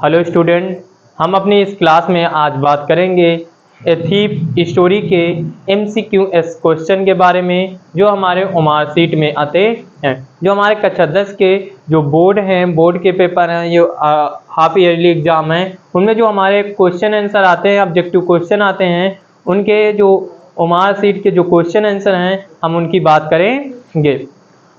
Hello student, हम अपनी इस क्लास में आज बात करेंगे ए थीफ स्टोरी के MCQS क्वेश्चन के बारे में जो हमारे ओमार सीट में आते हैं। जो हमारे कक्षा 10 के जो बोर्ड हैं, बोर्ड के पेपर हैं, ये हाफ ईयरली एग्जाम हैं, उनमें जो हमारे क्वेश्चन आंसर आते हैं, ऑब्जेक्टिव क्वेश्चन आते हैं, उनके जो ओमार सीट के जो क्वेश्चन आंसर हैं हम उनकी बात करेंगे।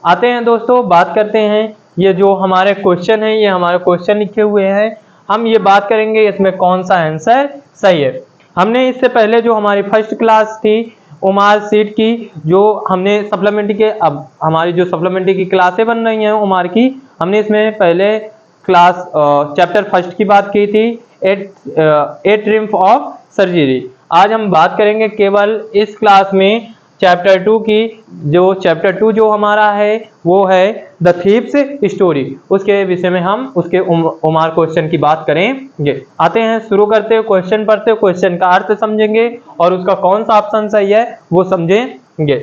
आते हैं दोस्तों, बात करते हैं। ये जो हमारे क्वेश्चन है, ये हमारे क्वेश्चन लिखे हुए हैं। हम ये बात करेंगे इसमें कौन सा आंसर सही है। हमने इससे पहले जो हमारी फर्स्ट क्लास थी ओमार सीट की, जो हमने सप्लीमेंट्री के, अब हमारी जो सप्लीमेंट्री की क्लासें बन रही हैं ओमार की, हमने इसमें पहले क्लास चैप्टर फर्स्ट की बात की थी, एट ट्रिम्फ ऑफ सर्जरी। आज हम बात करेंगे केवल इस क्लास में चैप्टर 2 की। जो चैप्टर 2 जो हमारा है वो है द थीफ्स स्टोरी, उसके विषय में हम उसके ओमार क्वेश्चन की बात करेंगे। आते हैं, शुरू करते हैं, क्वेश्चन पढ़ते हैं, क्वेश्चन का अर्थ समझेंगे और उसका कौन सा ऑप्शन सही है वो समझेंगे।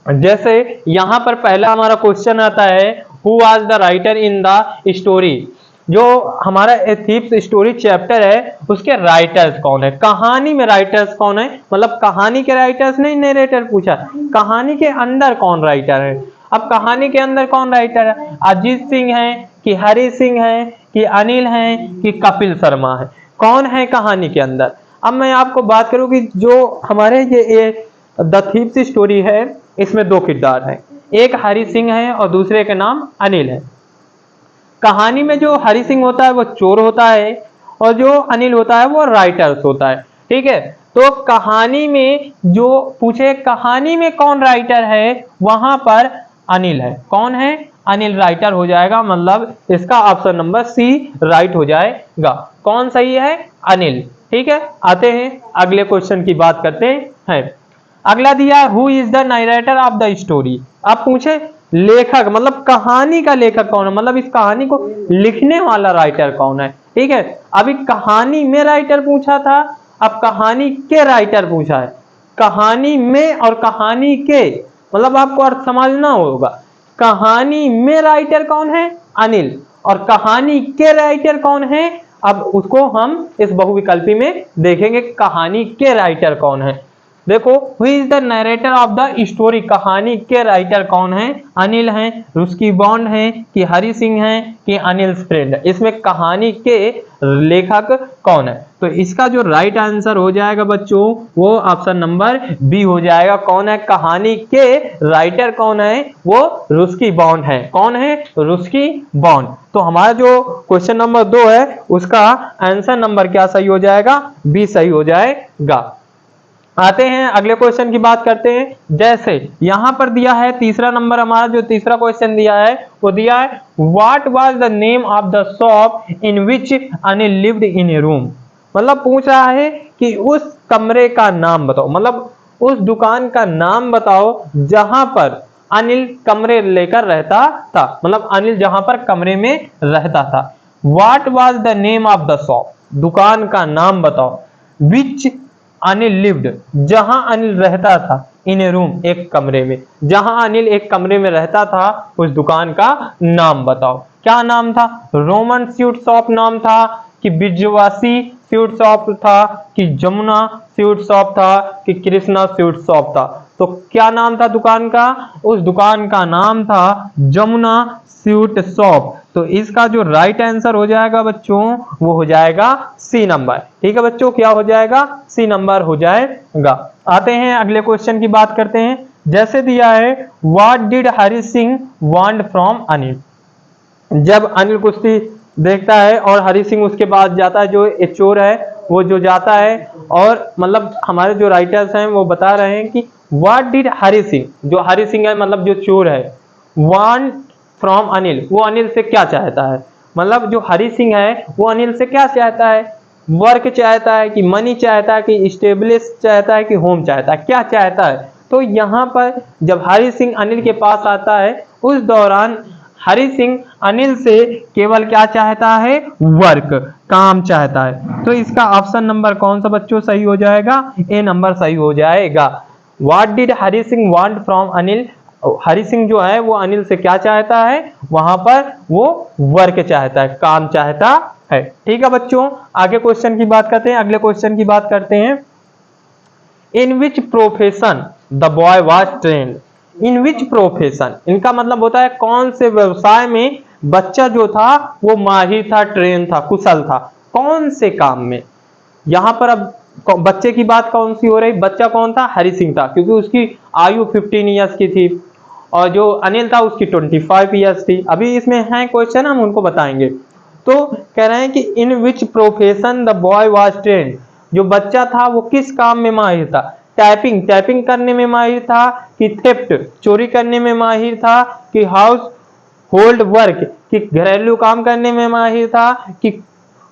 जैसे यहाँ पर पहला हमारा क्वेश्चन आता है, who was the writer in the story. जो हमारा ए थीफ्स स्टोरी चैप्टर है उसके राइटर्स कौन है, कहानी में राइटर्स कौन है, मतलब कहानी के राइटर्स नहीं, नरेटर पूछा, कहानी के अंदर कौन राइटर है। अब कहानी के अंदर कौन राइटर है, अजीत सिंह है कि हरी सिंह है कि अनिल है कि कपिल शर्मा है, कौन है कहानी के अंदर। अब मैं आपको बात करूं कि जो हमारे ये द थीफ्स स्टोरी है, इसमें दो किरदार हैं, एक हरी सिंह है और दूसरे का नाम अनिल है। कहानी में जो हरी सिंह होता है वो चोर होता है और जो अनिल होता है वो राइटर्स होता है, ठीक है। तो कहानी में जो पूछे कहानी में कौन राइटर है, वहां पर अनिल है। कौन है, अनिल राइटर हो जाएगा, मतलब इसका ऑप्शन नंबर सी राइट हो जाएगा। कौन सही है, अनिल, ठीक है। आते हैं अगले क्वेश्चन की बात करते हैं। अगला दिया, who is the narrator of the story. अब पूछे लेखक, मतलब कहानी का लेखक कौन है, मतलब इस कहानी को लिखने वाला राइटर कौन है, ठीक है। अभी कहानी में राइटर पूछा था, अब कहानी के राइटर पूछा है। कहानी में और कहानी के, मतलब आपको अर्थ समझना होगा। कहानी में राइटर कौन है, अनिल, और कहानी के राइटर कौन है, अब उसको हम इस बहुविकल्पी में देखेंगे। कहानी के राइटर कौन है, देखो, who is the narrator of the story, कहानी के राइटर कौन है, अनिल हैं, रुस्की बॉन्ड हैं कि हरी सिंह हैं कि अनिल फ्रेंड है। इसमें कहानी के लेखक कौन है, तो इसका जो राइट आंसर हो जाएगा बच्चों वो ऑप्शन नंबर बी हो जाएगा। कौन है, कहानी के राइटर कौन है, वो रुस्की बॉन्ड है। कौन है, रुस्की बॉन्ड। तो हमारा जो क्वेश्चन नंबर 2 है उसका आंसर नंबर क्या सही हो जाएगा, बी सही हो जाएगा। आते हैं अगले क्वेश्चन की बात करते हैं। जैसे यहां पर दिया है तीसरा नंबर, हमारा जो तीसरा क्वेश्चन दिया है वो दिया है, what was the name of the shop in which Anil lived in A room. मतलब पूछ रहा है कि उस कमरे का नाम बताओ, मतलब उस दुकान का नाम बताओ जहां पर अनिल कमरे लेकर रहता था, मतलब अनिल जहां पर कमरे में रहता था। What was the name of the shop, दुकान का नाम बताओ, विच अनिल लिव्ड, जहां अनिल रहता था, इन ए रूम, एक कमरे में, जहां अनिल एक कमरे में रहता था उस दुकान का नाम बताओ। क्या नाम था, रोमन स्वीट शॉप नाम था कि बिजवासी स्वीट शॉप था कि जमुना स्वीट शॉप था कि कृष्णा स्वीट शॉप था। तो क्या नाम था दुकान का, उस दुकान का नाम था जमुना स्वीट शॉप। तो इसका जो राइट आंसर हो जाएगा बच्चों वो हो जाएगा सी नंबर, ठीक है बच्चों, क्या हो जाएगा, सी नंबर हो जाएगा। आते हैं अगले क्वेश्चन की बात करते हैं। जैसे दिया है, what did Hari Singh want from Anil. जब अनिल कुश्ती देखता है और हरी सिंह उसके बाद जाता है, जो एक चोर है वो जो जाता है, और मतलब हमारे जो राइटर्स हैं वो बता रहे हैं कि व्हाट डिड हरी सिंह, जो हरी सिंह है मतलब जो चोर है, वांट फ्रॉम अनिल, वो अनिल से क्या चाहता है, मतलब जो हरी सिंह है वो अनिल से क्या चाहता है, वर्क चाहता है कि मनी चाहता है कि स्टेब्लिश चाहता है कि होम चाहता है, क्या चाहता है। तो यहाँ पर जब हरी सिंह अनिल के पास आता है उस दौरान हरी सिंह अनिल से केवल क्या चाहता है, वर्क, काम चाहता है। तो इसका ऑप्शन नंबर कौन सा बच्चों सही हो जाएगा, ए नंबर सही हो जाएगा। What did Hari Singh want from Anil, Hari Singh जो है वो अनिल से क्या चाहता है, वहां पर वो वर्क चाहता है, काम चाहता है। ठीक है बच्चों, आगे क्वेश्चन की बात करते हैं। अगले क्वेश्चन की बात करते हैं। In which profession the boy was trained. In which profession, इनका मतलब होता है कौन से व्यवसाय में बच्चा जो था वो माहिर था, ट्रेन था, कुशल था, कौन से काम में। यहां पर अब बच्चे की बात कौन सी हो रही, बच्चा कौन था, हरि सिंह था, क्योंकि उसकी आयु 15 ईयर्स की थी और जो अनिल था उसकी 25 ईयर्स थी। अभी इसमें है क्वेश्चन, हम उनको बताएंगे। तो कह रहे हैं कि in which profession the boy was trained, जो बच्चा था वो किस काम में माहिर था। टाइपिंग, टाइपिंग करने में माहिर था, कि थेफ्ट, चोरी करने में माहिर था, कि हाउस होल्ड वर्क, कि घरेलू काम करने में माहिर था, कि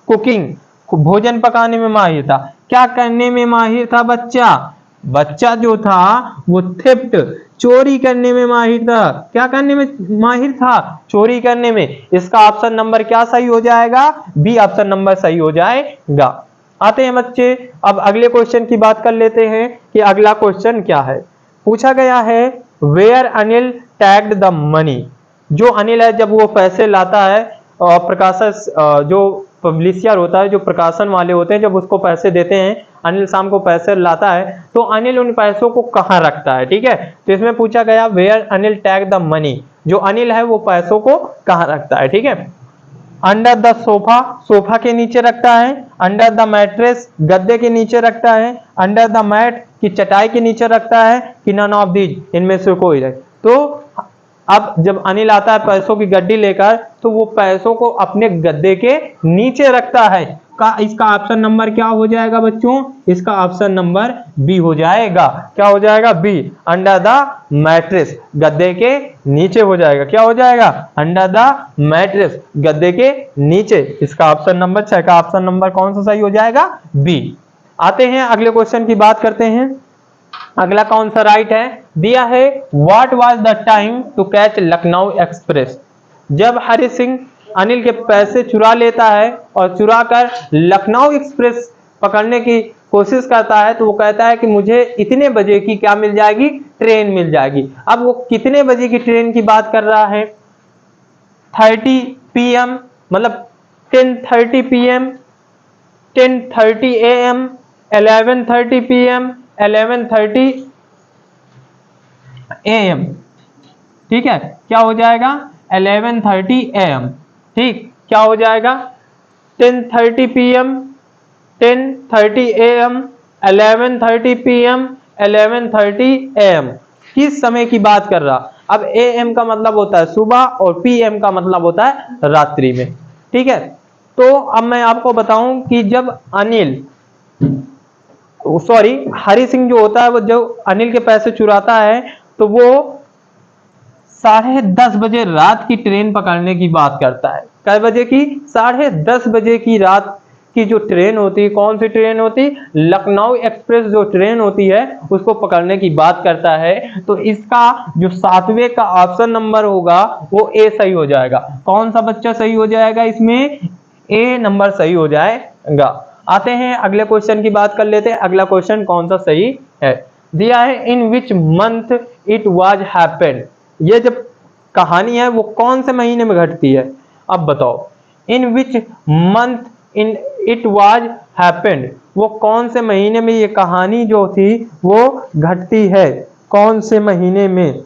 कुकिंग, भोजन पकाने में माहिर था। क्या करने में माहिर था बच्चा, बच्चा जो था वो थेफ्ट, चोरी करने में माहिर था। क्या करने में माहिर था, चोरी करने में। इसका ऑप्शन नंबर क्या सही हो जाएगा, बी ऑप्शन नंबर सही हो जाएगा। आते हैं बच्चे, अब अगले क्वेश्चन की बात कर लेते हैं कि अगला क्वेश्चन क्या है। पूछा गया है where Anil tagged the money. जो अनिल है जब वो पैसे लाता है और प्रकाशक जो पब्लिशियर होता है, जो प्रकाशन वाले होते हैं, जब उसको पैसे देते हैं, अनिल शाम को पैसे लाता है, तो अनिल उन पैसों को कहाँ रखता है। ठीक है, तो इसमें पूछा गया where Anil tag the money, जो अनिल है वो पैसों को कहाँ रखता है। ठीक है, अंडर द सोफा, सोफा के नीचे रखता है, अंडर द मैट्रेस, गद्दे के नीचे रखता है, अंडर द मैट, की चटाई के नीचे रखता है, कि नन ऑफ दीज, इनमें से कोई नहीं। तो अब जब अनिल आता है पैसों की गड्डी लेकर, तो वो पैसों को अपने गद्दे के नीचे रखता है। इसका ऑप्शन नंबर क्या हो जाएगा बच्चों, इसका ऑप्शन नंबर बी हो जाएगा। क्या हो जाएगा, बी, अंडर द मैट्रेस, गद्दे के नीचे हो जाएगा। क्या हो जाएगा, अंडर द मैट्रेस, गद्दे के नीचे। इसका ऑप्शन नंबर 6 का ऑप्शन नंबर कौन सा सही हो जाएगा, बी। आते हैं अगले क्वेश्चन की बात करते हैं। अगला कौन सा राइट है, दिया है what was the time to catch Lucknow express. जब हरि सिंह अनिल के पैसे चुरा लेता है और चुरा कर लखनऊ एक्सप्रेस पकड़ने की कोशिश करता है, तो वो कहता है कि मुझे इतने बजे की क्या मिल जाएगी, ट्रेन मिल जाएगी। अब वो कितने बजे की ट्रेन की बात कर रहा है, 30 PM, मतलब 10:30 PM, 10:30 AM, 11:30 PM, 11:30 AM। ठीक है, क्या हो जाएगा, 11:30 AM। ठीक, क्या हो जाएगा, 10:30 PM, 10:30 AM, 11:30 PM, 11:30 AM। किस समय की बात कर रहा, अब AM का मतलब होता है सुबह और PM का मतलब होता है रात्रि में। ठीक है, तो अब मैं आपको बताऊं कि जब अनिल, सॉरी, हरि सिंह जो होता है वो जो अनिल के पैसे चुराता है, तो वो 10:30 बजे रात की ट्रेन पकड़ने की बात करता है। कै बजे की, 10:30 बजे की रात की जो ट्रेन होती है, कौन सी ट्रेन होती, लखनऊ एक्सप्रेस जो ट्रेन होती है उसको पकड़ने की बात करता है। तो इसका जो 7वें का ऑप्शन नंबर होगा वो ए सही हो जाएगा। कौन सा बच्चा सही हो जाएगा इसमें, ए नंबर सही हो जाएगा। आते हैं अगले क्वेश्चन की बात कर लेते हैं। अगला क्वेश्चन कौन सा सही है, दिया है in which month it was happened. ये जब कहानी है वो कौन से महीने में घटती है, अब बताओ, in which month in it was happened, वो कौन से महीने में ये कहानी जो थी वो घटती है, कौन से महीने में।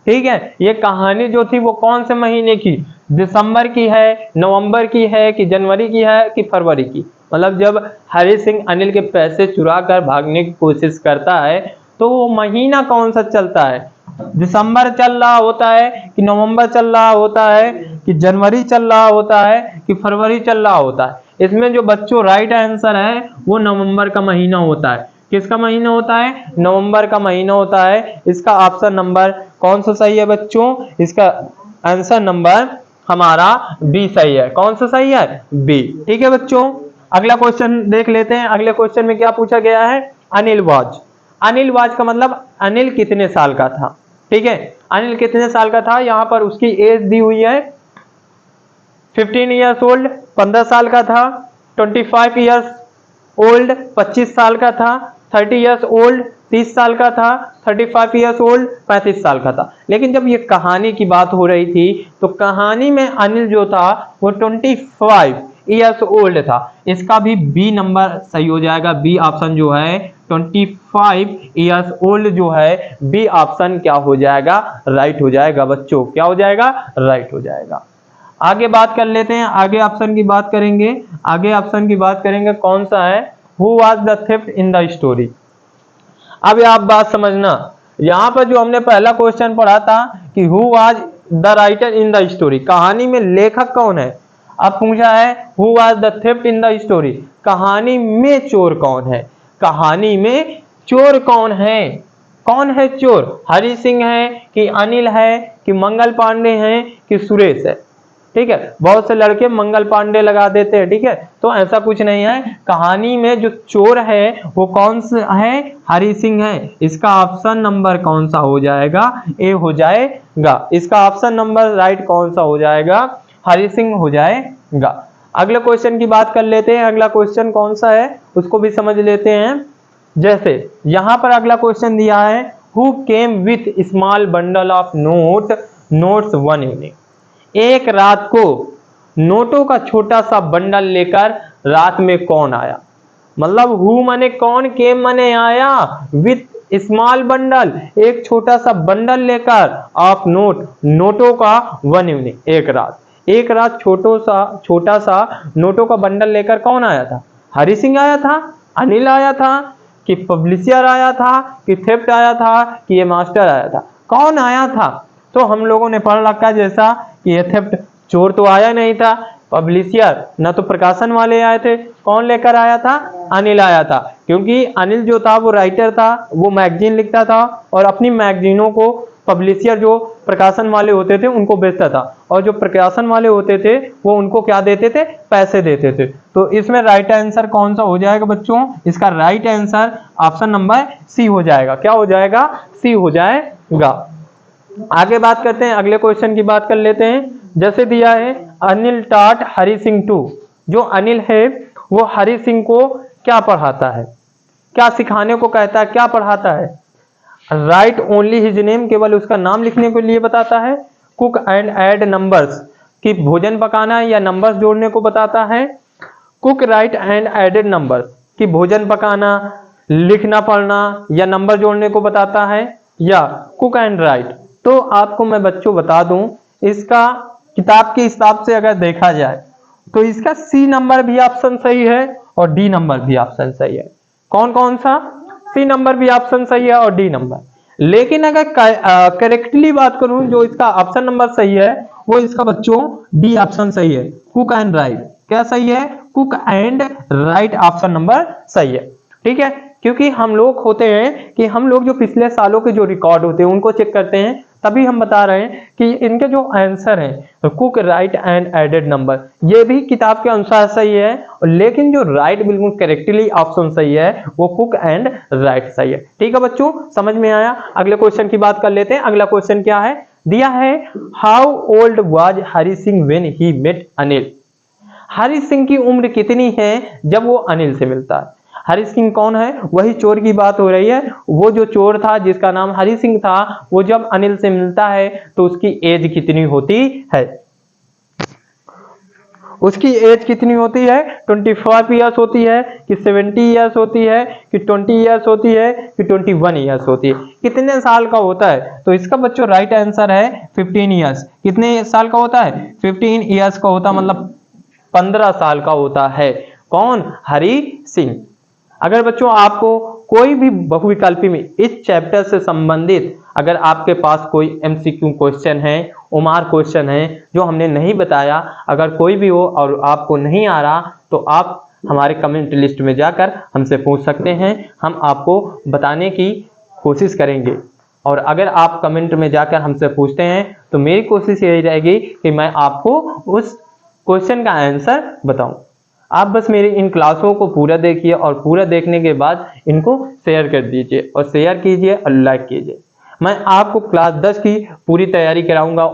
ठीक है, ये कहानी जो थी वो कौन से महीने की, दिसंबर की है, नवंबर की है, कि जनवरी की है, कि फरवरी की। मतलब जब हरि सिंह अनिल के पैसे चुरा कर भागने की कोशिश करता है, तो वो महीना कौन सा चलता है, दिसंबर चल रहा होता है, कि नवंबर चल रहा होता है, कि जनवरी चल रहा होता है, कि फरवरी चल रहा होता है। इसमें जो बच्चों राइट आंसर है वो नवंबर का महीना होता है। किसका महीना होता है, नवंबर का महीना होता है। इसका ऑप्शन नंबर कौन सा सही है बच्चों, इसका आंसर नंबर हमारा बी सही है। कौन सा सही है, बी। ठीक है बच्चों, अगला क्वेश्चन देख लेते हैं। अगले क्वेश्चन में क्या पूछा गया है, अनिल वाज। अनिल वाज का मतलब अनिल कितने साल का था। ठीक है, अनिल कितने साल का था, यहाँ पर उसकी एज दी हुई है 15 ईयर्स ओल्ड, 15 साल का था, 25 ईयर्स ओल्ड, 25 साल का था, 30 ईयर्स ओल्ड, 30 साल का था, 35 ईयर्स ओल्ड 35 साल का था। लेकिन जब ये कहानी की बात हो रही थी तो कहानी में अनिल जो था वो 25 ईयर्स ओल्ड था। इसका भी बी नंबर सही हो जाएगा। बी ऑप्शन जो है 25 ईयर्स ओल्ड जो है, बी ऑप्शन क्या हो जाएगा, राइट हो जाएगा बच्चों। क्या हो जाएगा, राइट हो जाएगा। आगे बात कर लेते हैं, आगे ऑप्शन की बात करेंगे। आगे ऑप्शन की बात करेंगे कौन सा है, who was the theft in the story. अब आप बात समझना, यहाँ पर जो हमने पहला क्वेश्चन पढ़ा था कि who was the writer in the story, कहानी में लेखक कौन है। अब पूछा है who was the theft in the story, कहानी में चोर कौन है। कहानी में चोर कौन है, कौन है चोर, हरि सिंह है कि अनिल है कि मंगल पांडे हैं कि सुरेश है। ठीक है, बहुत से लड़के मंगल पांडे लगा देते हैं। ठीक है, तो ऐसा कुछ नहीं है। कहानी में जो चोर है वो कौन सा है, हरि सिंह है। इसका ऑप्शन नंबर कौन सा हो जाएगा, ए हो जाएगा। इसका ऑप्शन नंबर राइट कौन सा हो जाएगा, हरि सिंह हो जाएगा। अगले क्वेश्चन की बात कर लेते हैं। अगला क्वेश्चन कौन सा है उसको भी समझ लेते हैं। जैसे यहां पर अगला क्वेश्चन दिया है, who came with small bundle of notes one evening. एक रात को नोटों का छोटा सा बंडल लेकर रात में कौन आया। मतलब हु माने कौन, केम माने आया, विथ स्मॉल बंडल एक छोटा सा बंडल लेकर, ऑफ नोटों का वन इवनिंग, एक रात छोटा सा नोटों का बंडल लेकर कौन आया था। हरि सिंह आया था, अनिल आया था कि पब्लिशर आया था कि थेफ्ट आया था कि ये मास्टर आया था, कौन आया था। तो हम लोगों ने पढ़ रखा जैसा कि ये थेफ्ट, चोर तो आया नहीं था, पब्लिशर न तो प्रकाशन वाले आए थे, कौन लेकर आया था, अनिल आया था। क्योंकि अनिल जो था वो राइटर था, वो मैगजीन लिखता था और अपनी मैगजीनों को पब्लिशर जो प्रकाशन वाले होते थे उनको बेचता था, और जो प्रकाशन वाले होते थे वो उनको क्या देते थे, पैसे देते थे। तो इसमें राइट आंसर कौन सा हो जाएगा बच्चों, इसका right answer option number C हो जाएगा। क्या हो जाएगा, सी हो जाएगा। आगे बात करते हैं, अगले क्वेश्चन की बात कर लेते हैं। जैसे दिया है, अनिल टाट हरि सिंह टू, जो अनिल है वो हरि सिंह को क्या पढ़ाता है, क्या सिखाने को कहता है, क्या पढ़ाता है। राइट ओनली हिज नेम, केवल उसका नाम लिखने के लिए बताता है। कुक एंड ऐड नंबर्स, कि भोजन पकाना या नंबर्स जोड़ने को बताता है। Cook right and added numbers, कि भोजन पकाना, लिखना पढ़ना या नंबर जोड़ने को बताता है। या कुक एंड राइट। तो आपको मैं बच्चों बता दूं, इसका किताब के हिसाब से अगर देखा जाए तो इसका सी नंबर भी ऑप्शन सही है और डी नंबर भी ऑप्शन सही है। कौन कौन सा, सी नंबर भी ऑप्शन सही है और डी नंबर। लेकिन अगर करेक्टली बात करूं, जो इसका ऑप्शन नंबर सही है वो इसका बच्चों डी ऑप्शन सही है, कुक एंड राइट। क्या सही है, cook and right option number सही है। ठीक है, क्योंकि हम लोग होते हैं कि हम लोग जो पिछले सालों के जो रिकॉर्ड होते हैं उनको चेक करते हैं, तभी हम बता रहे हैं कि इनके जो आंसर हैं cook right and added number, ये भी किताब के अनुसार सही है। लेकिन जो राइट बिल्कुल करेक्टली ऑप्शन सही है वो कुक एंड राइट सही है। ठीक है बच्चों, समझ में आया। अगले क्वेश्चन की बात कर लेते हैं। अगला क्वेश्चन क्या है, दिया है, how old was Hari Singh when he met Anil. Hari Singh की उम्र कितनी है जब वो अनिल से मिलता है। हरि सिंह कौन है, वही चोर की बात हो रही है। वो जो चोर था जिसका नाम हरि सिंह था, वो जब अनिल से मिलता है तो उसकी एज कितनी होती है, उसकी एज कितनी होती है, 25 ईयर्स होती है कि 70 ईयर्स होती है कि 20 ईयर्स होती है कि 21 ईयर्स होती है, कितने साल का होता है। तो इसका बच्चों राइट आंसर है 15 ईयर्स। कितने साल का होता है, 15 ईयर्स का होता, मतलब 15 साल का होता है। कौन, हरि सिंह। अगर बच्चों आपको कोई भी बहुविकल्पी में इस चैप्टर से संबंधित अगर आपके पास कोई एमसीक्यू क्वेश्चन है, उमार क्वेश्चन है जो हमने नहीं बताया, अगर कोई भी हो और आपको नहीं आ रहा तो आप हमारे कमेंट लिस्ट में जाकर हमसे पूछ सकते हैं, हम आपको बताने की कोशिश करेंगे। और अगर आप कमेंट में जाकर हमसे पूछते हैं तो मेरी कोशिश यही रहेगी कि मैं आपको उस क्वेश्चन का आंसर बताऊं। आप बस मेरी इन क्लासों को पूरा देखिए और पूरा देखने के बाद इनको शेयर कर दीजिए और शेयर कीजिए और लाइक कीजिए। मैं आपको क्लास 10 की पूरी तैयारी कराऊंगा।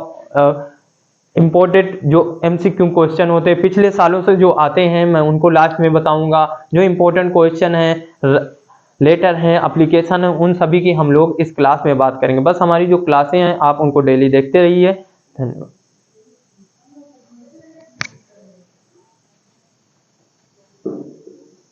इम्पोर्टेंट जो एमसीक्यू क्वेश्चन होते हैं पिछले सालों से जो आते हैं मैं उनको लास्ट में बताऊंगा। जो इम्पोर्टेंट क्वेश्चन है लेटर हैं, एप्लीकेशन है, उन सभी की हम लोग इस क्लास में बात करेंगे। बस हमारी जो क्लासें हैं आप उनको डेली देखते रहिए। धन्यवाद।